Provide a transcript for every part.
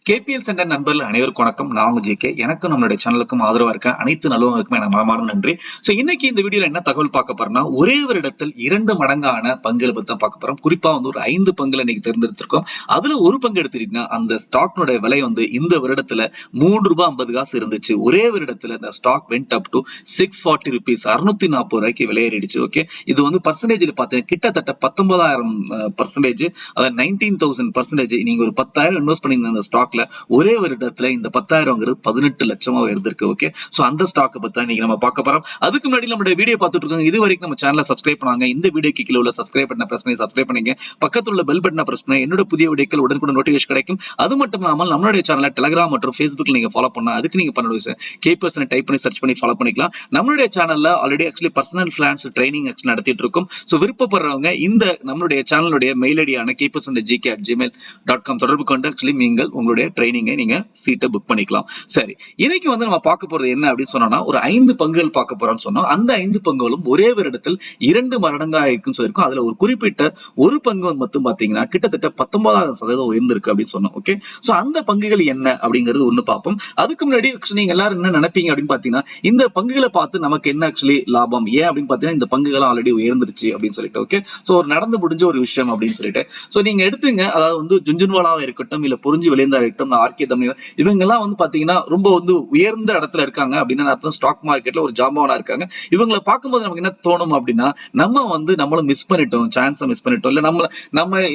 KPL centre நண்பர்கள் அனைவருக்கும் வணக்கம். நான் உங்க ஜேகே. எனக்கும் நம்மளுடைய சேனலுக்கும் ஆதரவா இருக்க அனைத்து நல்லவங்களுக்கும் எனக்கு மனமார்ந்த நன்றி. சோ இன்னைக்கு இந்த வீடியோல என்ன தகவல் பார்க்க போறோம்னா, ஒரே வருடத்தில் 2 மடங்கான பங்குகளை பத்தி தான் பார்க்க போறோம். குறிப்பா வந்து ஒரு 5 பங்குல இன்னைக்கு தேர்ந்தெடுத்திருக்கோம். அதுல ஒரு பங்கு எடுத்துட்டீங்கன்னா அந்த ஸ்டாக்னுடைய விலை வந்து இந்த வருடத்துல ₹3.50 இருந்துச்சு. ஒரே வருடத்துல இந்த ஸ்டாக் வெண்ட் அப் டு ₹640 640 விலையேறிடுச்சு. ஓகே, இது வந்து பர்சன்டேஜ்ல பாத்தீங்கன்னா கிட்டத்தட்ட 19,000%, அதாவது 19,000%. நீங்க ஒரு 10,000 இன்வெஸ்ட் பண்ணீங்க அந்த ஸ்டாக்ல, ஒரே வருடத்துல இந்த 10,000ங்கிறது 18 லட்சமா உயர்ந்திருக்கு. ஓகே, சோ அந்த ஸ்டாக் பத்தி இன்னைக்கு நம்ம பார்க்க போறோம். அதுக்கு முன்னாடி நம்மளுடைய வீடியோ பார்த்துட்டு இருக்காங்க, இது வரைக்கும் நம்ம சேனலை சப்ஸ்கிரைப் பண்ணாங்க, இந்த வீடியோக்கு கீழே உள்ள சப்ஸ்கிரைப் பட்டனை பிரஸ் பண்ணி சப்ஸ்கிரைப் பண்ணீங்க. பக்கத்துல உள்ள பெல் பட்டனை பிரஸ் பண்ணி என்னோட புதிய வீடியோக்கள் உடனுக்குடன் நோட்டிபிகேஷன் கிடைக்கும். அது மட்டும் இல்லாமல் நம்மளுடைய சேனலை டெலிகிராம் மற்றும் ஃபேஸ்புக்ல நீங்க ஃபாலோ பண்ணா அதுக்கு நீங்க பண்ண கேபர்ஸ் டைப் பண்ணி சர்ச் பண்ணி ஃபாலோ பண்ணிக்கலாம். நம்மளுடைய சேனல்ல already actually personal finance training நடத்திட்டு இருக்கும். சோ விருப்பப்படுறவங்க இந்த நம்மளுடைய சேனலுடைய மெயில் ஐடியான kpersonalgk@gmail.com தொடர்பு கொண்டு ஆக்சுவலி நீங்கள் உங்களுடைய ட்ரைனிங்கை நீங்க சீட்டை புக் பண்ணிக்கலாம். சரி, இன்னைக்கு வந்து நம்ம பார்க்க போறது என்ன அப்படின்னு சொன்னோம்னா, ஒரு 5 பங்குகள் பார்க்க போறோம்னு சொன்னோம். அந்த 5 பங்குகளும் ஒரே வருடத்தில் 2 மடங்கா இருக்குன்னு சொல்லியிருக்கோம். அதுல ஒரு குறிப்பிட்ட ஒரு பங்கு மட்டும் பாத்தீங்கன்னா கிட்டத்தட்ட 19% உயர்ந்திருக்கு அப்படின்னு சொன்னோம். ஓகே, சோ அந்த பங்குகள் என்ன அப்படிங்கிறது ஒண்ணு பார்ப்போம். அதுக்கு முன்னாடி நீங்க எல்லாரும் என்ன நினைப்பீங்க அப்படின்னு பாத்தீங்கன்னா, இந்த பங்குகளை பார்த்து நமக்கு என்ன ஆக்சுவலி லாபம், ஏன் அப்படின்னு பாத்தீங்கன்னா இந்த பங்குகள் ஆல்ரெடி உயர்ந்துருச்சு அப்படின்னு சொல்லிட்டு. ஓகே, சோ ஒரு நடந்து முடிஞ்ச ஒரு விஷயம் அப்படின்னு சொல்லிட்டு சோ நீங்க எடுத்துங்க. அதாவது வந்து ஜுன்ஜுன்வாலாவா இருக்கட்டும், இல்ல பொறிஞ்சி விளைந்தா இருக்கட்டும், ஆர்கே தமிழ், இவங்க எல்லாம் வந்து பாத்தீங்கன்னா ரொம்ப வந்து உயர்ந்த இடத்துல இருக்காங்க அப்படின்னா அர்த்தம் ஸ்டாக் மார்க்கெட்ல ஒரு ஜாம்பவானா இருக்காங்க. இவங்களை பார்க்கும்போது நமக்கு என்ன தோணும் அப்படின்னா, நம்ம வந்து நம்மளும் மிஸ் பண்ணிட்டோம், சான்ஸை மிஸ் பண்ணிட்டோம், இல்ல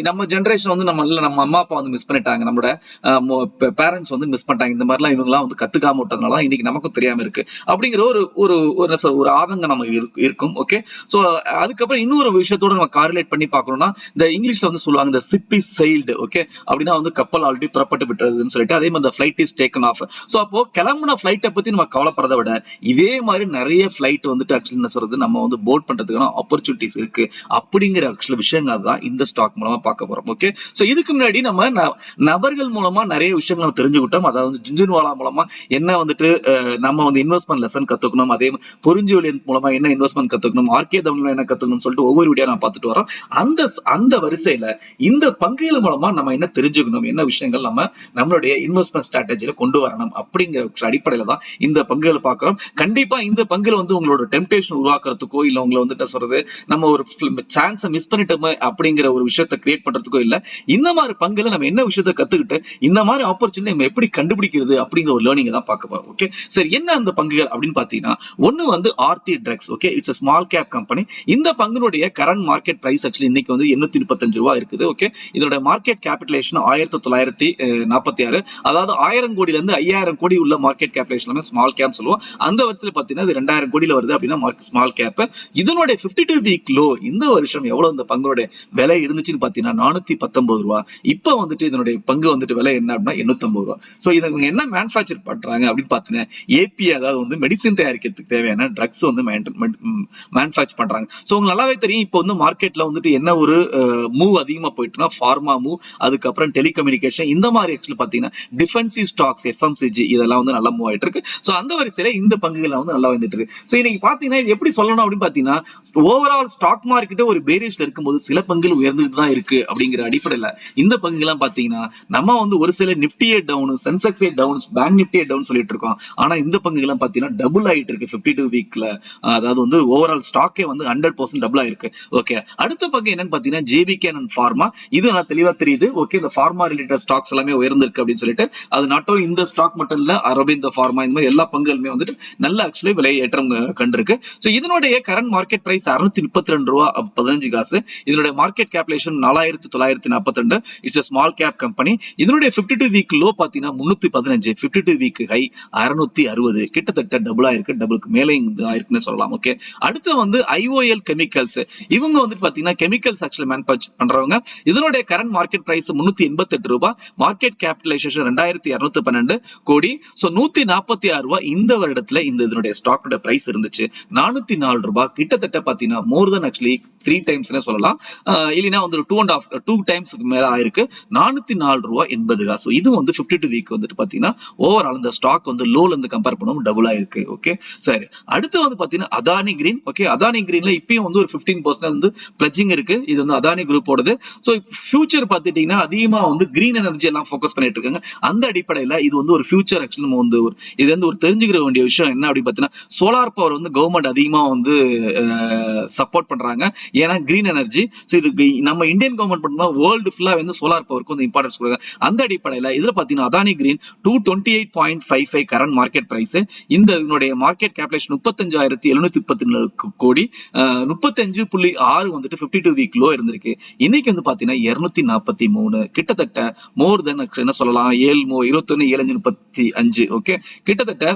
நம்ம ஜெனரேஷன் வந்து நம்ம அம்மா அப்பா வந்து மிஸ் பண்ணிட்டாங்க, நம்மளோட பேரண்ட்ஸ் வந்து மிஸ் பண்ணிட்டாங்க, இந்த மாதிரிலாம் இவங்க எல்லாம் வந்து கத்துக்காம விட்டதுனால இன்னைக்கு நமக்கும் தெரியாம இருக்கு அப்படிங்கிற ஒரு ஒரு ஒரு ஆதங்கம் நமக்கு இருக்கும். ஓகே, சோ அதுக்கப்புறம் இன்னொரு விஷயத்தோட நம்ம காரிலேட் பண்ணி பார்க்கணும்னா, இந்த இங்கிலீஷ்ல வந்து சொல்லுவாங்க இந்த ஷிப் இஸ் செயில்டு. ஓகே, அப்படின்னா வந்து கப்பல் ஆல்ரெடி புறப்பட்டு விட்டதுன்னு சொல்லிட்டு, அதே மாதிரி flight is taken off. So அப்போ கிளம்புன ஃபிளைட்டை பத்தி நம்ம கவலைப்படுறதை விட இதே மாதிரி நிறைய ஃபிளைட் வந்துட்டு ஆக்சுவலி என்ன சொல்றது, நம்ம வந்து போர்ட் பண்றதுக்கான ஆப்பர்ச்சுனிட்டிஸ் இருக்கு அப்படிங்கிற ஆக்சுவல் விஷயங்கள் தான் இந்த ஸ்டாக் மூலமா பார்க்க போறோம். ஓகே, சோ இதுக்கு முன்னாடி நம்ம நபர்கள் மூலமா நிறைய விஷயங்கள் நம்ம தெரிஞ்சுக்கிட்டோம். அதாவது ஜுன்ஜுன்வாலா மூலமா என்ன வந்துட்டு நம்ம வந்து இன்வெஸ்ட்மெண்ட் லெசன் கத்துக்கணும், அதே பொறிஞ்சி விளையாட்டு மூலமா என்ன இன்வெஸ்ட்மெண்ட் கத்துக்கணும், ஆர்கே தமிழ்ல என்ன கத்துக்கணும்னு சொல்லிட்டு ஒவ்வொரு வீடியோ நான் பார்த்துட்டு வரோம். அந்த வரிசையில இந்த பங்குகள் மூலமா நம்ம என்ன தெரிஞ்சுக்கணும், என்ன விஷயங்கள் நம்ம நம்மளுடைய இன்வெஸ்ட்மெண்ட் ஸ்ட்ராட்டஜில கொண்டு வரணும் அப்படிங்கிற அடிப்படையில தான் இந்த பங்குகளை பார்க்கிறோம். கண்டிப்பா இந்த பங்குல வந்து உங்களோட டெம்டேஷன் உருவாக்குறதுக்கோ, இல்ல உங்களை வந்துட்டு சொல்றது நம்ம ஒரு சான்ஸை மிஸ் பண்ணிட்டோமே அப்படிங்கிற ஒரு விஷயத்தை கிரியேட் பண்றதுக்கோ இல்ல. இந்த மாதிரி பங்குல நம்ம என்ன விஷயத்தை கத்துக்கிட்டு இந்த மாதிரி ஆப்பர்ச்சுனிட்டி நம்ம எப்படி கண்டுபிடிக்கிறது அப்படிங்கிற ஒரு லேர்னிங் தான் பார்க்க போறோம். ஓகே, சரி, என்ன அந்த பங்குகள் அப்படின்னு பாத்தீங்கன்னா, ஒண்ணு வந்து Aarti drugs. Okay, it's small cap company. இந்த பங்குனுடைய கரண்ட் மார்க்கெட் பிரைஸ் ஆக்சுவலி இன்னைக்கு வந்து ₹835 இருக்குது. ஓகே, இதோட மார்க்கெட் கேபிடலேஷன் 1946. அதாவது 1000 கோடியில இருந்து 5000 கோடி உள்ள மார்க்கெட் கேபிடலேஷன் ஸ்மால் கேப் சொல்லுவோம். அந்த வருஷத்துல பாத்தீங்கன்னா இது 2000 கோடியில வருது அப்படின்னா ஸ்மால் கேப். இதனுடைய 52 வீக் லோ இந்த வருஷம் எவ்வளவு இந்த பங்குடைய விலை இருந்துச்சுன்னு பாத்தீங்கன்னா ₹419. இப்ப வந்துட்டு இதனுடைய பங்கு வந்துட்டு விலை என்ன அப்படின்னா ₹850. சோ இதை என்ன மேனுஃபேக்சர் பண்றாங்க அப்படின்னு பாத்தீங்கன்னா ஏபி, அதாவது வந்து மெடிசின் தயாரிக்கிறதுக்கு தேவையான ட்ரக்ஸ் வந்து மேனுஃபேக்சர் பண்றாங்க. சோ உங்களுக்கு நல்லாவே தெரியும், இப்போ வந்து மார்க்கெட்ல வந்துட்டு என்ன ஒரு மூவ் அதிகமா போயிட்டுனா ஃபார்மா மூவ், அதுக்கப்புறம் டெலிகம்யூனிகேஷன், இந்த மாதிரி ஆக்சுவலி பாத்தீங்கன்னா டிஃபென்சிவ் ஸ்டாக்ஸ், எஃப்எம்சிஜி இதெல்லாம் வந்து நல்லா மூவ் ஆயிட்டு இருக்கு. சோ அந்த வரிசையில இந்த பங்குகள் வந்து நல்லா வந்துட்டு இருக்கு. சோ இன்னைக்கு பாத்தீங்கன்னா இது எப்படி சொல்லணும் அப்படின்னு பாத்தீங்கன்னா, ஓவரால் ஸ்டாக் மார்க்கெட் ஒரு பேரிஷ்ல இருக்கும்போது சில பங்குகள் உயர்ந்துட்டு தான் இருக்கு அப்படிங்கிற அடிப்படையில இந்த பங்குகள்லாம் பாத்தீங்கன்னா நம்ம வந்து ஒரு சில நிப்டியே டவுன், சென்செக்ஸே டவுன், பேங்க் நிப்டியே டவுன் சொல்லிட்டு இருக்கோம். ஆனா இந்த பங்குகள்லாம் பாத்தீங்கன்னா டபுள் ஆயிட்டு இருக்கு 52 வீக்ல. அதாவது வந்து ஓவரால் ஸ்டாக்கே வந்து 100% டபுள் ஆயிருக்கு. ஓகே, அடுத்த பங்கு என்னன்னு பாத்தீங்கன்னா ஜேபிகே அண்ட் ஃபார்மா. இது நல்லா தெளிவா தெரியுது. ஓகே, இந்த ஃபார்மா ரிலேட்டட் ஸ்டாக்ஸ் எல்லாமே உயர்ந்திருக்கு அப்படின்னு சொல்லிட்டு, அது நாட் ஓன்லி இந்த ஸ்டாக் மட்டும் இல்ல, அரபிந்த ஃபார்மா, இந்த மாதிரி எல்லா பங்குகளுமே வந்துட்டு நல்ல ஆக்சுவலி விலை ஏற்றம் கண்டிருக்கு. சோ இதனுடைய கரண்ட் மார்க்கெட் பிரைஸ் ₹632.15. இதனுடைய market capitalization 4942. It's small cap company. இதனுடைய 52 வீக் லோ பாத்தீங்கன்னா 315, 52 வீக் ஹை 660. கிட்டத்தட்ட டபுள் ஆயிருக்கு, டபுளுக்கு மேலே ஆயிருக்குன்னு சொல்லலாம். ஓகே, அடுத்து வந்து ஐஓஎல் கெமிக்கல்ஸ். இவங்க வந்துட்டு பாத்தீங்கன்னா கெமிக்கல்ஸ் ஆக்சுவலி மேனுஃபேக்சர் பண்றவங்க. இதனுடைய current market price ₹388. Market capitalization 2212 கோடி. சோ ₹146 இந்த வருடத்துல இந்த இதனுடைய ஸ்டாக் பிரைஸ் இருந்துச்சு. ₹404. கிட்டத்தட்ட பாத்தீங்கன்னா மோர் தென் ஆக்சுவலி 3 டைம்ஸ் சொல்லலாம், இல்லைன்னா வந்து 2 டைம்ஸ்க்கு மேல ஆயிருக்கு. ₹404.80. சோ இது வந்து 52 வீக் வந்துட்டு பாத்தீங்கன்னா ஓவரால் இந்த ஸ்டாக் வந்து லோல இருந்து கம்பேர் பண்ணும்போது டபுள் ஆயிருக்கு. ஓகே, சரி, அடுத்து வந்து பாத்தீங்கன்னா அதானி கிரீன். ஓகே, அதானி கிரீன்ல இப்பயும் வந்து ஒரு 15% வந்து பிளட்ஜிங் இருக்கு. இது வந்து அதானி குரூப்போடது. சோ ஃபியூச்சர் பாத்துட்டீங்கன்னா அதிகமா வந்து கிரீன் எனர்ஜி எல்லாம் ஃபோக்கஸ் பண்ணிட்டு இருக்காங்க. அந்த அடிப்படையில இது வந்து ஒரு ஃபியூச்சர் ஆக்சுவலி நம்ம வந்து இது வந்து ஒரு தெரிஞ்சுக்கிற வேண்டிய விஷயம் என்ன அப்படின்னு பாத்தீங்கன்னா, சோலார் பவர் வந்து கவர்மெண்ட் அதிகமா வந்து சப்போர்ட் பண்றாங்க. ஏன்னா கிரீன் எனர்ஜி. சோ இது நம்ம இந்தியன் கவர்மெண்ட் பண்ணா வேர்ல்டு ஃபுல்லா வந்து சோலார் பவருக்கு வந்து இம்பார்ட்டன்ஸ் கொடுக்குறாங்க. அந்த அடிப்படையில இதுல பாத்தீங்கன்னா Adani green 228.55 current market price. இந்த இதனுடைய மார்க்கெட் கேபிடேஷன் 35,734 கோடி. 35.6 வந்துட்டு 52 வீக் லோ இருந்திருக்கு. இன்னைக்கு வந்து பாத்தீங்கன்னா 243, கிட்டத்தட்ட மோர் தென் என்ன சொல்லலாம் 21 7 35. ஓகே, கிட்டத்தட்ட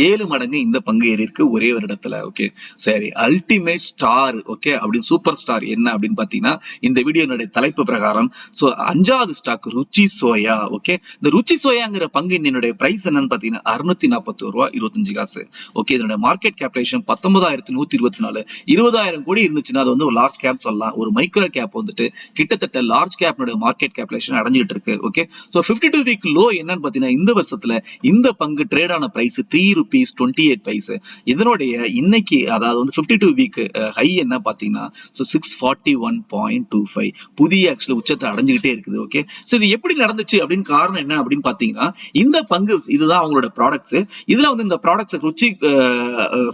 7 மடங்கு இந்த பங்கு ஏறி இருக்கு ஒரே வருடத்துல. ஓகே, சரி, அல்டிமேட் ஸ்டார் ஓகே அப்படின்னு சூப்பர் ஸ்டார் என்ன அப்படின்னு பாத்தீங்கன்னா இந்த வீடியோனுடைய தலைப்பு பிரகாரம் சோ 5வது ஸ்டாக் ருச்சி சோயா. ஓகே, இந்த ருச்சி சோயாங்கிற பங்கு என்னுடைய பிரைஸ் என்னன்னு பாத்தீங்கன்னா 641 ரூபாய் 25 காசு. ஓகே, இதனுடைய மார்க்கெட் கேபிடேஷன் 19,124. 20,000 கோடி இருந்துச்சுன்னா அது வந்து ஒரு லார்ஜ் கேப் சொல்லலாம். ஒரு மைக்ரோ கேப் வந்துட்டு கிட்டத்தட்ட லார்ஜ் கேப் மார்க்கெட் கேபிடேஷன் அடைஞ்சிட்டு இருக்கு. ஓகே, சோ 52 வீக் லோ என்னன்னு பாத்தீங்கன்னா இந்த வருஷத்துல இந்த பங்கு ட்ரேட் ஆன பிரைஸ் ₹3.28. இதனுடைய இன்னைக்கு அதாவது வந்து 52 வீக் ஹை என்ன பாத்தீங்கன்னா 641.25 புதிய ஆக்சுவலி உச்சத்தை அடைஞ்சுக்கிட்டே இருக்குது. ஓகே, சோ இது எப்படி நடந்துச்சு அப்படின்னு காரணம் என்ன அப்படின்னு பாத்தீங்கன்னா இந்த பங்கு இதுதான் அவங்களோட ப்ராடக்ட்ஸ். இதுல வந்து இந்த ப்ராடக்ட்ஸ் ருச்சி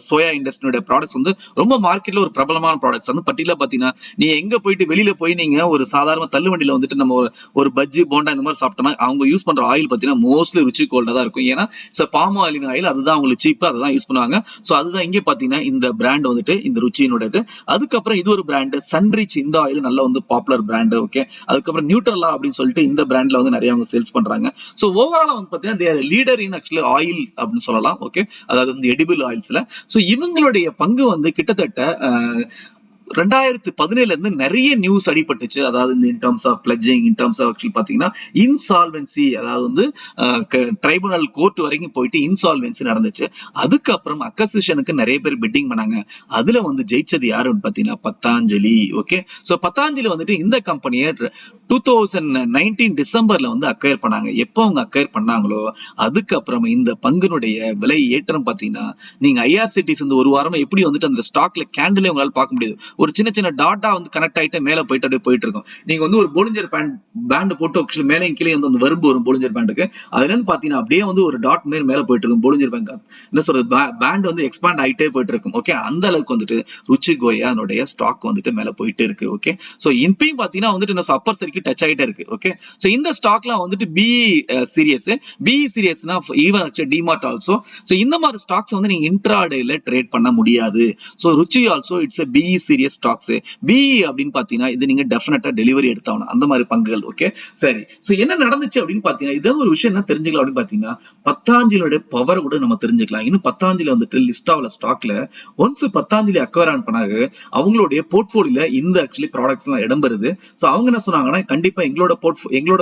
சோயா இண்டஸ்ட்ரியோட ப்ராடக்ட்ஸ் வந்து ரொம்ப மார்க்கெட்ல ஒரு பிரபலமான ப்ராடக்ட்ஸ். வந்து பட்டியல பாத்தீங்கன்னா நீ எங்க போயிட்டு வெளியில போய் நீங்க ஒரு சாதாரண தள்ளு வண்டியில வந்துட்டு நம்ம ஒரு பஜ்ஜி போண்டா இந்த மாதிரி சாப்பிட்டோம்னா அவங்க யூஸ் பண்ற ஆயில் பாத்தீங்கன்னா மோஸ்ட்லி ருச்சி கோல்டா தான் இருக்கும். ஏன்னா பாம் ஆயில் ஆயில் அதுதான் அவங்களுக்கு சீப்பா அதுதான் யூஸ் பண்ணுவாங்க. சோ அதுதான் இங்க பாத்தீங்கன்னா இந்த பிராண்ட் வந்துட்டு இந்த ருச்சியினுடையது. அதுக்கப்புறம் இது ஒரு பிராண்ட் சன்ரிச், இந்த ஆயில் நல்ல வந்து பாப்புலர் பிராண்ட். ஓகே, அதுக்கப்புறம் நியூட்ரலா அப்படின்னு சொல்லிட்டு இந்த பிராண்ட்ல வந்து நிறைய அவங்க சேல்ஸ் பண்றாங்க. சோ ஓவராலா வந்து பாத்தீங்கன்னா they are leader in actually oil அப்படின்னு சொல்லலாம். ஓகே, அதாவது வந்து எடிபிள் ஆயில்ஸ்ல. சோ இவங்களுடைய பங்கு வந்து கிட்டத்தட்ட 2017 இருந்து நிறைய நியூஸ் அடிபட்டுச்சு. அதாவது in terms of pledging, in terms of actually பாத்தீங்கன்னா இன்சால்வென்சி, அதாவது வந்து ட்ரைபுனல் கோர்ட் வரைக்கும் போயிட்டு இன்சால்வென்சி நடந்துச்சு. அதுக்கப்புறம் அக்வசிஷனுக்கு நிறைய பேர் பிட்டிங் பண்ணாங்க. அதுல வந்து ஜெயிச்சது யாருன்னு பாத்தீங்கன்னா பத்தாஞ்சலி. ஓகே, சோ பத்தாஞ்சலி வந்துட்டு இந்த கம்பெனியை 2019 டிசம்பர்ல வந்து அக்வயர் பண்ணாங்க. எப்போ அவங்க அக்வயர் பண்ணாங்களோ அதுக்கப்புறம் இந்த பங்குனுடைய விலை ஏற்றம் பாத்தீங்கன்னா நீங்க ஐஆர்சிடிஸ் இந்த ஒரு வாரமா எப்படி வந்துட்டு அந்த ஸ்டாக்ல கேண்டிலே உங்களால பார்க்க முடியாது. ஒரு சின்ன சின்ன டாட்டா வந்து கனெக்ட் ஆயிட்டு மேல போயிட்டு அப்படியே போயிட்டு இருக்கும். நீங்க வந்து ஒரு போலிஞ்சர் பேண்ட் போட்டு ஆக்சுவலி மேலே கீழே வந்து அந்த வரும்பு வரும் போலிஞ்சர் பேண்டுக்கு. அதுல இருந்து பாத்தீங்கன்னா அப்படியே வந்து ஒரு டாட் மேல போயிட்டு இருக்கும் போலிஞ்சர் பேங்க். என்ன சொல்றது, பேண்ட் வந்து எக்ஸ்பாண்ட் ஆயிட்டே போயிட்டு இருக்கும். ஓகே, அந்த அளவுக்கு வந்துட்டு ருச்சி கோயா அதனுடைய ஸ்டாக் வந்துட்டு மேல போயிட்டே இருக்கு. ஓகே, சோ இப்பயும் பாத்தீங்கன்னா வந்துட்டு அப்பர் சர்க்கியூட் டச் ஆயிட்டே இருக்கு. ஓகே, சோ இந்த ஸ்டாக்லாம் வந்துட்டு பிஇ சீரியஸ்னா ஈவன் டிமார்ட் ஆல்சோ. சோ இந்த மாதிரி ஸ்டாக்ஸ் வந்து நீங்க இன்ட்ராடேல ட்ரேட் பண்ண முடியாது. So Ruchi also it's a B E series stocks. B E அப்படின்னு பாத்தீங்கன்னா இது நீங்க டெஃபினட்டா டெலிவரி எடுத்தாகணும் அந்த மாதிரி பங்குகள். ஓகே, சரி, சோ என்ன நடந்துச்சு அப்படின்னு பாத்தீங்கன்னா இதான் ஒரு விஷயம் என்ன தெரிஞ்சுக்கலாம் அப்படின்னு பாத்தீங்கன்னா பத்தாஞ்சலியோட பவர் கூட நம்ம தெரிஞ்சுக்கலாம். இன்னும் பத்தாஞ்சலி வந்துட்டு லிஸ்ட் ஆகல ஸ்டாக்ல. ஒன்ஸ் பத்தாஞ்சலி அக்வயர் ஆன் பண்ணாங்க அவங்களுடைய போர்ட்போலியோல இந்த ஆக்சுவலி ப்ராடக்ட்ஸ் எல்லாம் இடம் பெறுது. சோ அவங்க என்ன சொன்னாங்கன்னா கண்டிப்பா எங்களோட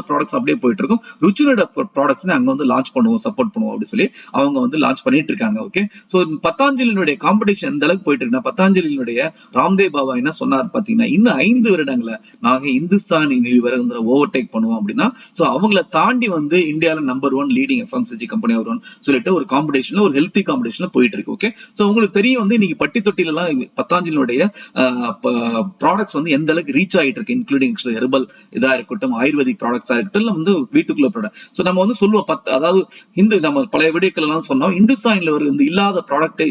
ப்ராடக்ட்ஸ் அப்படியே போயிட்டு இருக்கும், ருச்சியோட ப்ராடக்ட்ஸ் அங்க வந்து லான்ச் பண்ணுவோம், சப்போர்ட் பண்ணுவோம் அப்படின்னு சொல்லி அவங்க வந்து லான்ச் பண்ணிட்டு இருக்காங்க. ஓகே, சோ பத்தாஞ்சலியினுடைய காம்படிஷன் எந்த அளவுக்கு போயிட்டு இருக்குன்னா பத்தாஞ்சலியினுடைய ராம்தேவ் பாபா என்ன சொன்னார் பாத்தீங்கன்னா இன்னும் 5 வருடங்கள நாங்க இந்துஸ்தான் யூனிலிவரை வந்து ஓவர்டேக் பண்ணுவோம் அப்படின்னா சோ அவங்கள தாண்டி வந்து இந்தியால நம்பர் 1 லீடிங் எஃப்எம்சிஜி கம்பெனி வரும்னு சொல்லிட்டு ஒரு காம்படிஷன்ல ஒரு ஹெல்த்தி காம்படிஷன்ல போயிட்டு இருக்கு. ஓகே, சோ உங்களுக்கு தெரியும் வந்து இன்னைக்கு பட்டி தொட்டில எல்லாம் பத்தாஞ்சலியுடைய ப்ராடக்ட்ஸ் வந்து எந்த அளவுக்கு ரீச் ஆயிட்டு இருக்கு, இன்க்ளூடிங் ஹெர்பல் இதா இருக்கட்டும், ஆயுர்வேதிக் ப்ராடக்ட்ஸா இருக்கட்டும், வந்து வீட்டுக்குள்ள ப்ராடக்ட். சோ நம்ம வந்து சொல்லுவோம் அதாவது நம்ம பழைய வீடியோக்கள் எல்லாம் சொன்னோம் இந்துஸ்தான்ல ஒரு இல்லாத ப்ராடக்ட்,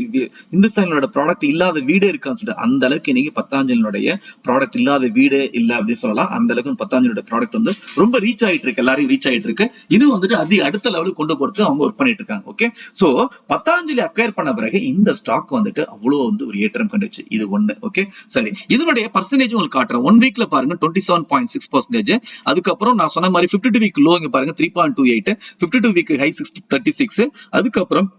இந்துஸ்தானோட ப்ராடக்ட் இல்லாத வீடே இருக்கான்னு சொல்லிட்டு அந்த அளவுக்கு இன்னைக்கு பத்தாஞ்சலியோடைய ப்ராடக்ட் இல்லாத வீடே இல்ல அப்படின்னு சொல்லலாம். அந்த அளவுக்கு பத்தாஞ்சலியோட ப்ராடக்ட் வந்து ரொம்ப ரீச் ஆயிட்டு இருக்கு, எல்லாரையும் ரீச் ஆயிட்டு இருக்கு. இது வந்துட்டு அடுத்த லெவலுக்கு கொண்டு போறது அவங்க ஒர்க் பண்ணிட்டு இருக்காங்க. ஓகே, சோ பத்தாஞ்சலி அக்வயர் பண்ண பிறகு இந்த ஸ்டாக் வந்துட்டு அவ்வளவு வந்து ஒரு ஏற்றம் கண்டுச்சு. இது ஒண்ணு. ஓகே, சரி, இதனுடைய பர்சன்டேஜ் உங்களுக்கு காட்டுறேன். 1 வீக்ல பாருங்க 27.6%. அதுக்கப்புறம் நான் சொன்ன மாதிரி 52 வீக் லோ இங்க பாருங்க 3.28, 52 வீக் ஹை 36. அதுக்கப்புறம்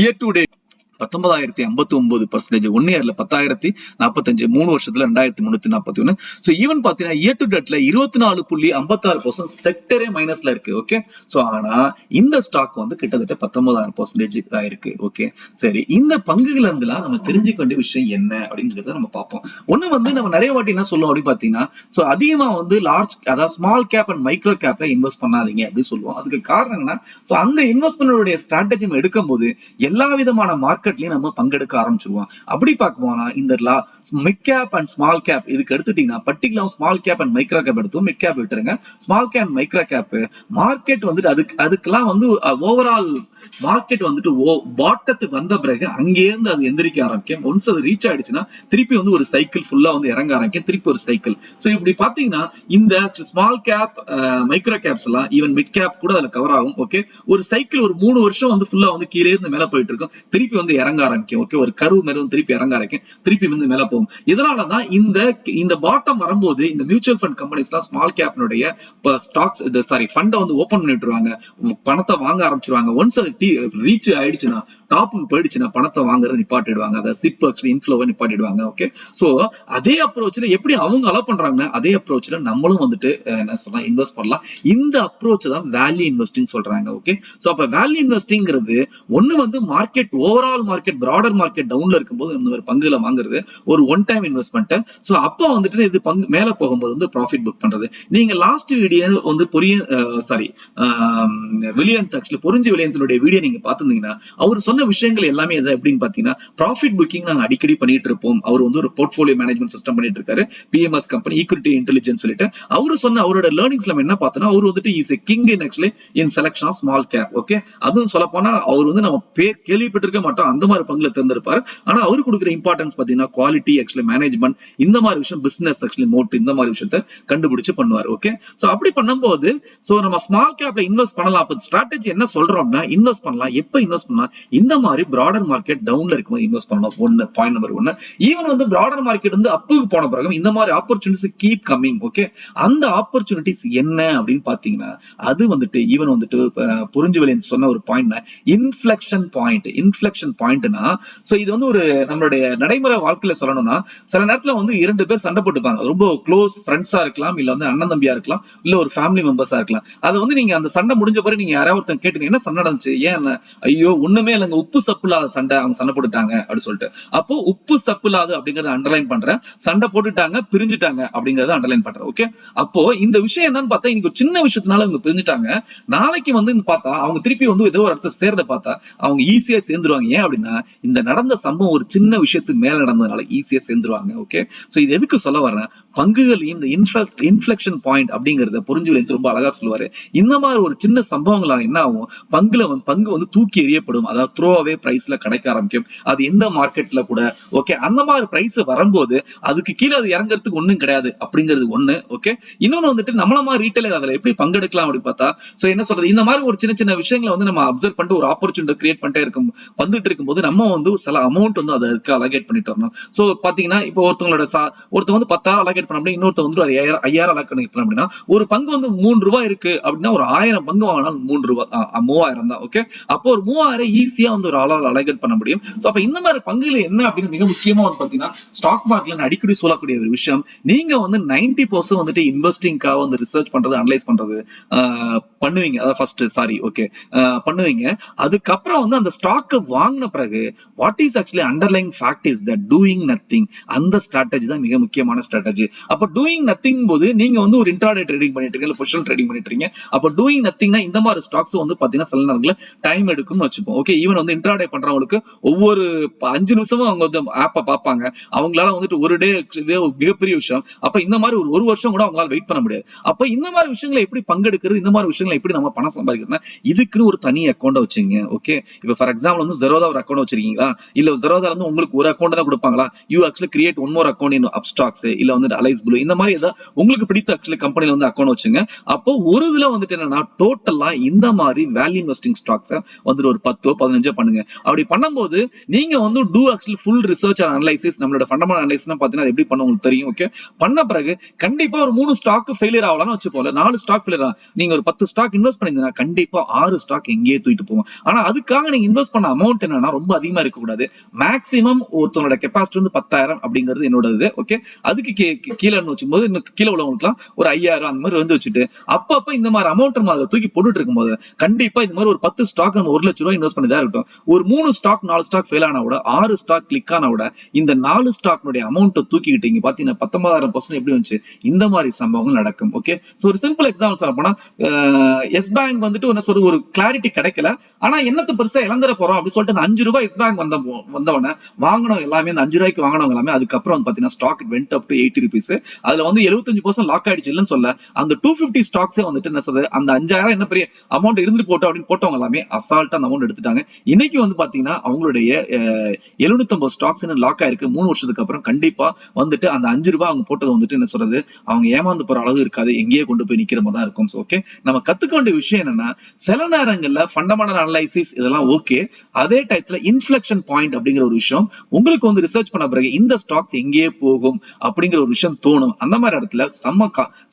இயர் டு டேட் 19,059%. 1 இயர்ல 10,045, 3 வருஷத்துல 2,341. சோ ஈவன் பாத்தீங்கன்னா இயர் டு டேட்ல 24.56% செக்டரே மைனஸ்ல இருக்கு. ஓகே, சோ ஆனா இந்த ஸ்டாக் வந்து கிட்டத்தட்ட 19,000% ஆயிருக்கு. ஓகே, சரி, இந்த பங்குகள் இருந்துலாம் நம்ம தெரிஞ்சுக்க வேண்டிய விஷயம் என்ன அப்படின்றத நம்ம பார்ப்போம். ஒண்ணு வந்து நம்ம நிறைய வாட்டி என்ன சொல்லுவோம் அப்படின்னு பாத்தீங்கன்னா சோ அதிகமா வந்து லார்ஜ் அதாவது ஸ்மால் கேப் அண்ட் மைக்ரோ கேப்ல இன்வெஸ்ட் பண்ணாதீங்க அப்படின்னு சொல்லுவோம். அதுக்கு காரணம் என்ன, சோ அந்த இன்வெஸ்ட்மெண்டோட ஸ்ட்ராட்டஜி எடுக்கும் போது எல்லா விதமான மார்க்கெட் மார்க்கெட்லயும் நம்ம பங்கெடுக்க ஆரம்பிச்சிருவோம். அப்படி பார்க்க போனா இந்த mid cap and small cap இதுக்கு எடுத்துட்டீங்கன்னா particular small cap and micro gap எடுத்து மிட் கேப் விட்டுருங்க. Small cap micro gap market வந்துட்டு அதுக்கெல்லாம் வந்து ஓவரால் மார்க்கெட் வந்துட்டு பாட்டத்துக்கு வந்த பிறகு அங்கேருந்து அது எந்திரிக்க ஆரம்பிக்கும். ஒன்ஸ் அது ரீச் ஆயிடுச்சுன்னா திருப்பி வந்து ஒரு சைக்கிள் ஃபுல்லா வந்து இறங்க ஆரம்பிக்கும், திருப்பி ஒரு சைக்கிள். சோ இப்படி பாத்தீங்கன்னா இந்த ஸ்மால் கேப் மைக்ரோ கேப்ஸ் எல்லாம் ஈவன் மிட் கேப் கூட அதுல கவர் ஆகும். ஓகே, ஒரு சைக்கிள் ஒரு 3 வருஷம் வந்து ஃபுல்லா வந்து கீழே இருந்து மேல போயிட்டு இருக்கும், திருப்பி வந்து இறங்க ஆரம்பிக்கும். ஓகே, ஒரு கரு மெரும் திருப்பி இறங்க ஆரம்பிக்கும், திருப்பி வந்து மேல போகும். இதனாலதான் இந்த பாட்டம் வரும்போது இந்த மியூச்சுவல் ஃபண்ட் கம்பெனிஸ் எல்லாம் ஸ்மால் கேப்னுடைய ஸ்டாக்ஸ் ஃபண்டை வந்து ஓபன் பண்ணி விட்டுருவாங்க, பணத்தை வாங்க ஆரம்பிச்சிருவாங்க. ஒன்ஸ் அது ரீச் ஆயிடுச்சுன்னா டாப்புக்கு போயிடுச்சுன்னா பணத்தை வாங்குறது நிப்பாட்டிடுவாங்க, அதை சிப் இன்ஃப்ளோவை நிப்பாட்டிடுவாங்க. ஓகே, சோ அதே அப்ரோச்ல எப்படி அவங்க அலோ பண்றாங்கன்னா அதே அப்ரோச்ல நம்மளும் வந்துட்டு என்ன சொல்லலாம் இன்வெஸ்ட் பண்ணலாம். இந்த அப்ரோச் தான் வேல்யூ இன்வெஸ்டிங் சொல்றாங்க. ஓகே, சோ அப்ப வேல்யூ இன்வெஸ்டிங்கிறது ஒண்ணு வந்து market overall market broader market டவுன்ல இருக்கும்போது இந்த ஒரு பங்குல வாங்குறது ஒரு ஒன் டைம் இன்வெஸ்ட்மெண்ட். சோ அப்ப வந்துட்டு இது பங்கு மேல போகும்போது வந்து ப்ராஃபிட் புக் பண்றது. நீங்க லாஸ்ட் வீடியோ வந்து பொறிஞ்சு வில்லியன்ஸுடைய வீடியோ நீங்க பாத்துருந்தீங்கன்னா அவர் சொன்ன விஷயங்கள் எல்லாமே எது அப்படின்னு பாத்தீங்கன்னா ப்ராஃபிட் புக்கிங் நாங்க அடிக்கடி பண்ணிட்டு இருப்போம். அவர் வந்து ஒரு போர்ட்ஃபோலியோ மேனேஜ்மெண்ட் சிஸ்டம் பண்ணிட்டு இருக்காரு, பிஎம்எஸ் கம்பெனி ஈக்விட்டி இன்டெலிஜென்ஸ் சொல்லிட்டு. அவரு சொன்ன அவரோட லேர்னிங்ஸ் நம்ம என்ன பார்த்தோம்னா அவர் வந்துட்டு is a king in actually in selection of small cap. Okay, அதுவும் சொல்ல போனா அவர் வந்து நம்ம பேர் கேள்விப்பட்டிருக்க மாட்டோம், அந்த மாதிரி பங்குல தேர்ந்தெடுப்பாரு. ஆனா அவரு கொடுக்குற இம்பார்ட்டன்ஸ் பாத்தீங்கன்னா குவாலிட்டி, ஆக்சுவலி மேனேஜ்மெண்ட், இந்த மாதிரி விஷயம், பிசினஸ் ஆக்சுவலி மோட், இந்த மாதிரி விஷயத்தை கண்டுபிடிச்சு பண்ணுவார். ஓகே, சோ அப்படி பண்ணும்போது சோ நம்ம ஸ்மால் கேப்ல இன்வெஸ்ட் பண்ணலாம். அப்ப ஸ்ட்ராட்டஜி என்ன சொல்றோம்னா இன்வெஸ்ட் பண்ணலாம். எப்ப இன்வெஸ்ட் பண்ணலாம்? இந்த மாதிரி பிராடர் மார்க்கெட் டவுன்ல இருக்கும்போது இன்வெஸ்ட் பண்ணலாம். ஒன்னு பாயிண்ட் நம்பர் 1. ஈவன் வந்து பிராடர் மார்க்கெட் வந்து அப்புக்கு போன பிறகு இந்த மாதிரி ஆப்பர்ச்சுனிட்டிஸ் கீப் கமிங். ஓகே, அந்த ஆப்பர்ச்சுனிட்டிஸ் என்ன அப்படின்னு பாத்தீங்கன்னா அது வந்துட்டு ஈவன் வந்துட்டு புரிஞ்சு வில்லியன்ஸ் சொன்ன ஒரு பாயிண்ட் இன்ஃப்ளெக்ஷன் பாயிண்ட். இன்ஃப்ளெக்ஷன் பாயிண்ட்னா சோ இது வந்து ஒரு நம்மளுடைய நடைமுறை வாழ்க்கையில சொல்லணும்னா சில நேரத்துல வந்து 2 பேர் சண்டை போட்டுப்பாங்க, ரொம்ப க்ளோஸ் ஃப்ரெண்ட்ஸா இருக்கலாம், இல்ல வந்து அண்ணன் தம்பியா இருக்கலாம், இல்ல ஒரு ஃபேமிலி மெம்பர்ஸா இருக்கலாம். அது வந்து நீங்க அந்த சண்டை முடிஞ்ச பிறகு நீங்க யாராவது ஒருத்தன் கேட்டுங்க என்ன சண்டை நடந்துச்சு, ஏன், ஐயோ ஒண்ணுமே இல்லைங்க, உப்பு சப்பு இல்லாத சண்டை, அவங்க சண்டை போட்டுட்டாங்க அப்படின்னு சொல்லிட்டு. அப்போ உப்பு சப்பு இல்லாத அப்படிங்கறத அண்டர்லைன் பண்றேன், சண்டை போட்டுட்டாங்க பிரிஞ்சுட்டாங்க அப்படிங்கறத அண்டர்லைன் பண்றேன். ஓகே, அப்போ இந்த விஷயம் என்னன்னு பார்த்தா இன்னைக்கு ஒரு சின்ன விஷயத்தினால இவங்க பிரிஞ்சுட்டாங்க, நாளைக்கு வந்து பார்த்தா அவங்க திருப்பி வந்து ஏதோ ஒரு இடத்த சேர்றத பார்த்தா அவங்க ஈஸியா சேர்ந்துருவாங்க. ஏன் அப்படின்னா இந்த நடந்த சம்பவம் ஒரு சின்ன விஷயத்துக்கு மேல நடந்ததுனால ஈஸியா சேர்ந்துருவாங்க. ஓகே, சோ இது எதுக்கு சொல்ல வரேன், பங்குகளையும் இந்த இன்ஃப்ளெக்ஷன் பாயிண்ட் அப்படிங்கறத புரிஞ்சு ரொம்ப அழகா சொல்லுவாரு. இந்த மாதிரி ஒரு சின்ன சம்பவங்களால என்ன ஆகும், பங்கு வந்து தூக்கி எறியப்படும், அதாவது த்ரோ அவே பிரைஸ்ல கிடைக்க ஆரம்பிக்கும். அது எந்த மார்க்கெட்ல கூட. ஓகே, அந்த மாதிரி பிரைஸ் வரும்போது அதுக்கு கீழே அது இறங்குறதுக்கு ஒண்ணும் கிடையாது அப்படிங்கிறது ஒண்ணு. ஓகே, இன்னொன்னு வந்துட்டு நம்மள மாதிரி ரீட்டைலர் அதுல எப்படி பங்கெடுக்கலாம் அப்படின்னு பார்த்தா சோ என்ன சொல்றது, இந்த மாதிரி ஒரு சின்ன சின்ன விஷயங்களை வந்து நம்ம அப்சர்வ் பண்ணிட்டு ஒரு ஆப்பர்ச்சுனிட்டி கிரியேட் பண்ணிட்டே இருக்கும் வந்துட்டு இருக்கும்போது நம்ம வந்து சில அமௌண்ட் வந்து அதுக்கு அலோகேட் பண்ணிட்டு வரணும். சோ பாத்தீங்கன்னா இப்போ ஒருத்தவங்க வந்து 10,000 அலோகேட் பண்ண முடியும், இன்னொருத்த வந்து 5,000 அலோகேட் பண்ண அப்படின்னா ஒரு பங்கு வந்து 3 ரூபாய் இருக்கு அப்படின்னா ஒரு 1000 பங்கு வாங்கினாலும் 3 ரூபாய் 3000 தான். ஓகே, அப்போ ஒரு 3000 ஈஸியா வந்து ஒரு ஆளால் அலோகேட் பண்ண முடியும். சோ அப்ப இந்த மாதிரி பங்குல என்ன அப்படின்னு மிக முக்கியமா வந்து பாத்தீங்கன்னா ஸ்டாக் மார்க்கெட்ல அடிக்கடி சொல்லக்கூடிய ஒரு விஷயம், நீங்க வந்து 90% வந்துட்டு இன்வெஸ்டிங்காக வந்து ரிசர்ச் பண்றது, அனலைஸ் பண்றது பண்ணுவீங்க. அதாவது ஃபர்ஸ்ட் பண்ணுவீங்க. அதுக்கப்புறம் வந்து அந்த ஸ்டாக் வாங்கின பிறகு what is actually underlying fact is that doing nothing. அந்த ஸ்ட்ராட்டஜி தான் மிக முக்கியமான ஸ்ட்ராட்டஜி. அப்ப டூயிங் நத்திங் போது நீங்க வந்து ஒரு இன்ட்ராடே ட்ரேடிங் பண்ணிட்டு இருக்கீங்க, பொசிஷன் ட்ரேடிங் பண்ணிட்டு இருக்கீங்க. அப்ப டூயிங் நத்திங்னா இந்த மாதிரி ஸ்டாக்ஸ் வந்து பாத்தீங்கன்னா சில நேரங்களில் டைம் எடுக்கும்னு வச்சுப்போம். ஓகே, ஈவன் வந்து இன்ட்ராடே பண்றவங்களுக்கு ஒவ்வொரு 5 நிமிஷமும் அவங்க வந்து ஆப்ப பார்ப்பாங்க, அவங்களால வந்துட்டு ஒரு டே மிகப்பெரிய விஷயம். அப்ப இந்த மாதிரி ஒரு வருஷம் கூட அவங்களால வெயிட் பண்ண முடியாது. அப்ப இந்த மாதிரி விஷயங்களை எப்படி பங்கெடுக்கிறது, இந்த மாதிரி விஷயங்களை எப்படி நம்ம பணம் சம்பாதிக்கிறதுனா இதுக்குன்னு ஒரு தனி அக்கௌண்ட் வச்சுங்க. ஓகே, இப்ப ஃபார் எக்ஸாம்பிள் வந்து ஜெரோதா ஒரு அக்கௌண்ட் வச்சிருக்கீங்களா, இல்ல ஜெரோதா வந்து உங்களுக்கு ஒரு அக்கௌண்ட் தான் கொடுப்பாங்களா, you actually create one more account இன் அப்ஸ்டாக்ஸ் இல்ல வந்து அலைஸ் ப்ளூ, இந்த மாதிரி ஏதாவது உங்களுக்கு பிடித்த ஆக்சுவலி கம்பெனில வந்து அக்கௌண்ட் வச்சுங்க. அப்போ ஒரு இதுல வந்துட்டு என்னன்னா டோட்டலா இந்த மாதிரி வேல்யூ இன்வெஸ்டிங் ஸ்டாக்ஸ் வந்துட்டு ஒரு 10-15 பண்ணுங்க. அப்படி பண்ணும்போது நீங்க வந்து do actually full research and analysis, நம்மளோட ஃபண்டமெண்டல் அனலைசிஸ் பாத்தீங்கன்னா எப்படி பண்ண உங்களுக்கு தெரியும். ஓகே, பண்ண பிறகு கண்டிப்பா ஒரு 3 ஸ்டாக் ஃபெயிலியர் ஆகலாம்னு வச்சுப்போம், 4 ஸ்டாக் ஃபெயிலியர் ஆகும். நீங்க ஒரு 10 ஸ்டாக் இன்வெஸ்ட் பண்ணீங்கன்னா கண்டிப்பா 6 ஸ்டாக் எங்கேயே தூக்கிட்டு போகும். ஆனா அதுக்காக நீங்க இன்வெஸ்ட் பண்ண அமௌண்ட் என்னன்னா ரொம்ப அதிகமா இருக்க கூடாது. மேக்ஸிமம் ஒருத்தனோட கெபாசிட்டி வந்து 10,000 அப்படிங்கிறது என்னோட இது. ஓகே, அதுக்கு கீழே வச்சும்போது கீழே உள்ளவங்களுக்குலாம் ஒரு 5,000 அந்த மாதிரி வந்து வச்சுட்டு அப்பப்ப இந்த மாதிரி அமௌண்ட் நம்ம தூக்கி போட்டுட்டு இருக்கும்போது கண்டிப்பா இந்த மாதிரி ஒரு 10 ஸ்டாக் நம்ம 1 லட்சம் ரூபாய் இன்வெஸ்ட் பண்ணிதான் இருக்கட்டும், ஒரு 3 ஸ்டாக் 4 ஸ்டாக் ஃபெயில் ஆனா கூட 6 ஸ்டாக் கிளிக் ஆனா கூட இந்த 4 ஸ்டாக்னுடைய அமௌண்ட் தூக்கிக்கிட்டீங்க பாத்தீங்கன்னா 19,000% எப்படி வந்துச்சு. இந்த மாதிரி சம்பவங்கள் நடக்கும். ஓகே, சோ ஒரு சிம்பிள் எக்ஸாம்பிள் சொல்ல போனா எஸ் பேங்க் வந்துட்டு என்ன சொல்றது ஒரு கிளாரிட்டி கிடைக்கல. ஆனா என்னத்த பெருசா இழந்துட போறோம் அப்படின்னு சொல்லிட்டு அந்த 5 ரூபாய் எஸ் பேங்க் வந்தவன வாங்கினவங்க எல்லாமே அந்த 5 ரூபாய்க்கு வாங்கினவங்க எல்லாமே அதுக்கப்புறம் வந்து பாத்தீங்கன்னா stock went up to 80 rupees. அதுல வந்து 75% லாக் ஆயிடுச்சு இல்லன்னு சொல்ல. அந்த 250 ஸ்டாக்ஸே வந்துட்டு என்ன சொல்றது அந்த 5000 என்ன பெரிய அமௌண்ட் இருந்து போட்டோம் அப்படின்னு போட்டவங்க எல்லாமே அசால்ட்டா அந்த அமௌண்ட் எடுத்துட்டாங்க. இன்னைக்கு வந்து பாத்தீங்கன்னா அவங்களுடைய 750 ஸ்டாக்ஸ் லாக் ஆயிருக்கு 3 வருஷத்துக்கு அப்புறம். கண்டிப்பா வந்துட்டு அந்த 5 ரூபாய் அவங்க போட்டது வந்துட்டு என்ன சொல்றது அவங்க ஏமாந்து போற அளவு இருக்காது, எங்கேயே கொண்டு போய் நிக்கிற மாதிரி தான் இருக்கும். ஓகே, நம்ம கத்துக்க வேண்டிய விஷயம் என்னன்னா சில நேரங்கள்ல ஃபண்டமெண்டல் அனலைசிஸ் இதெல்லாம் ஓகே, அதே டயத்துல இன்ஃப்ளெக்ஷன் பாயிண்ட் அப்படிங்கிற ஒரு விஷயம் உங்களுக்கு வந்து ரிசர்ச் பண்ண பிறகு இந்த ஸ்டாக்ஸ் எங்கேயே போகும் அப்படிங்கிற ஒரு விஷயம் தோணும். அந்த மாதிரி இடத்துல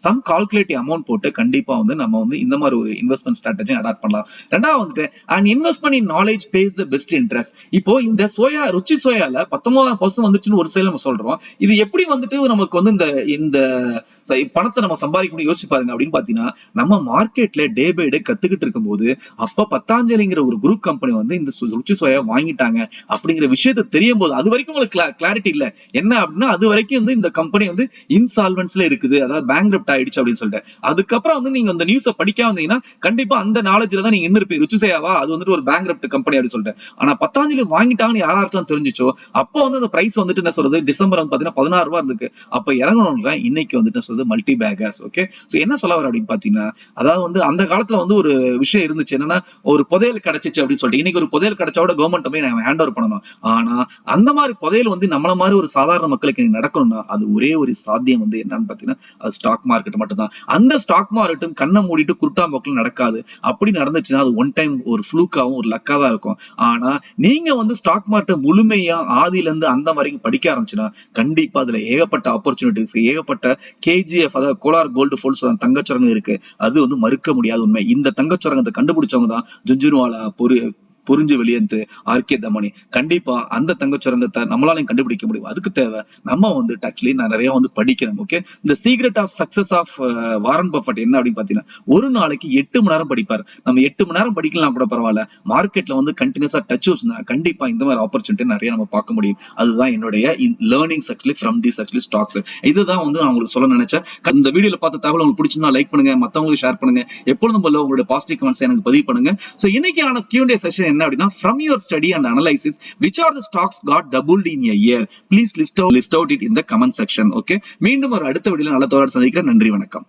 சம் கால்குலேட்டிவ் அமௌண்ட் போட்டு கண்டிப்பா வந்து நம்ம வந்து இந்த மாதிரி ஒரு இன்வெஸ்ட்மெண்ட் ஸ்ட்ராட்டஜி அடாப்ட் பண்ணலாம். ரெண்டாவது வந்துட்டு and investment in knowledge base the best interest. இப்போ இந்த சோயா ருச்சி சோயால 19% வந்துச்சுன்னு ஒரு சைடு நம்ம சொல்றோம். இது எப்படி வந்துட்டு நமக்கு வந்து இந்த இந்த பணத்தை நம்ம சம்பாதிக்க முடியும் யோசிச்சு பாருங்க அப்படின்னு பாத்தீங்கன்னா நம்ம மார்க்கெட்ல டே பை டே கத்துக்கிட்டு இருக்கும் போது அப்ப பத்தாஞ்சலிங்கிற ஒரு குரூப் கம்பெனி வந்து இந்த ருச்சி சோயா வாங்கிட்டாங்க அப்படிங்கிற விஷயத்தை தெரியும் போது அது வரைக்கும் உங்களுக்கு கிளாரிட்டி இல்ல என்ன அப்படின்னா அது வரைக்கும் வந்து இந்த கம்பெனி வந்து இன்சால்வன்ஸ்ல இருக்குது, அதாவது பேங்க்ரப்ட் ஆயிடுச்சு அப்படின்னு சொல்லிட்டு. அதுக்கப்புறம் வந்து நீங்க அந்த நியூஸை படிக்காம வந்தீங்கன்னா கண்டிப்பா அந்த நாலேஜ்ல தான் நீங்க இருப்பீங்க. ருச்சி சோயாவா அது வந்துட்டு ஒரு பேங்க்ரப்ட் கம்பெனி அப்படின்னு சொல்லிட்டு. ஆனா பத்தாஞ்சலி வாங்கிட்டாங்கன்னு யாராருக்கும் தெரிஞ்சிச்சோ அப்போ வந்து அந்த பிரைஸ் வந்துட்டு என்ன சொல்றது டிசம்பர் வந்து பாத்தீங்கன்னா 16 ரூபாய் இருக்கு. அப்ப இறங்கணும்ல இன்னைக்கு வந்துட்டு சொல்றது மல்டி பேக்கர்ஸ். ஓகே, சோ என்ன சொல்ல வர அப்படின்னு பாத்தீங்கன்னா அதாவது வந்து அந்த காலத்துல வந்து ஒரு விஷயம் இருந்துச்சு என்னன்னா ஒரு புதையல் கிடைச்சிச்சு அப்படின்னு சொல்லிட்டு இன்னைக்கு ஒரு புதையல் கிடைச்சோட கவர்மெண்ட் போய் நம்ம ஹேண்ட் ஓவர் பண்ணணும். ஆனா அந்த மாதிரி புதையல் வந்து நம்மள மாதிரி ஒரு சாதாரண மக்களுக்கு நடக்கணும்னா அது ஒரே ஒரு சாத்தியம் வந்து என்னன்னு பாத்தீங்கன்னா அது ஸ்டாக் மார்க்கெட் மட்டும் தான். அந்த ஸ்டாக் மார்க்கெட்டும் கண்ணை மூடிட்டு குருட்டாம்போக்கில் நடக்காது. அப்படி நடந்துச்சுன்னா அது ஒன் டைம் ஒரு ஃப்ளூக்காவும் ஒரு லக்கா தான் இருக்கும். ஆனா நீங்க வந்து ஸ்டாக் மார்க்கெட் முழுமையா ஆதியில இருந்து அந்த வரைக்கும் படிக்க ஆரம்பிச்சுன்னா கண்டிப்பா அதுல ஏகப்பட்ட ஆப்பர்ச்சுனிட்டிஸ் ஏகப்பட்ட கேஜிஎஃப் அதாவது கோலார் கோல்டு ஃபோல்ஸ் தங்கச்சுரங்கம் இருக்கு. அது வந்து மறுக்க முடியாத உண்மை. இந்த தங்கச்சுரங்கத்தை கண்டுபிடிச்சவங்க தான் ஜுன்ஜுன்வாலா புரிஞ்சு வெளியேந்து ஆர்கே தமனி. கண்டிப்பா அந்த தங்கச்சுரங்கத்தை நம்மளாலையும் கண்டுபிடிக்க முடியும். அதுக்கு தேவை நம்ம வந்து ஆக்சுவலி நான் நிறைய வந்து படிக்கிறேன். ஓகே, இந்த secret of success of Warren Buffett என்ன அப்படின்னு பாத்தீங்கன்னா ஒரு நாளைக்கு 8 மணி நேரம் படிப்பாரு. நம்ம 8 மணி நேரம் படிக்கலாம் கூட பரவாயில்ல, மார்க்கெட்ல வந்து கண்டினியூஸா டச் வச்சுனா கண்டிப்பா இந்த மாதிரி ஆப்பர்ச்சுனிட்டி நிறைய நம்ம பார்க்க முடியும். அதுதான் என்னுடைய learning actually from this actually stocks. இதுதான் வந்து நான் உங்களுக்கு சொல்ல நினைச்சேன். இந்த வீடியோல பார்த்த தகவல் உங்களுக்கு பிடிச்சிருந்தா லைக் பண்ணுங்க, மத்தவங்களுக்கு ஷேர் பண்ணுங்க. எப்பொழுதும் போல உங்களுடைய பாசிட்டிவ் கமெண்ட்ஸ் எனக்கு பதிவு பண்ணுங்க. சோ இன்னைக்கான Q&A செஷன் என்ன அப்படின்னா from your study and analysis which are the stocks got doubled in a year, please list out it in the comment section. Okay, மீண்டும் ஒரு அடுத்த வீடியோல நல்ல தகவலோட சந்திக்கிறேன். நன்றி, வணக்கம்.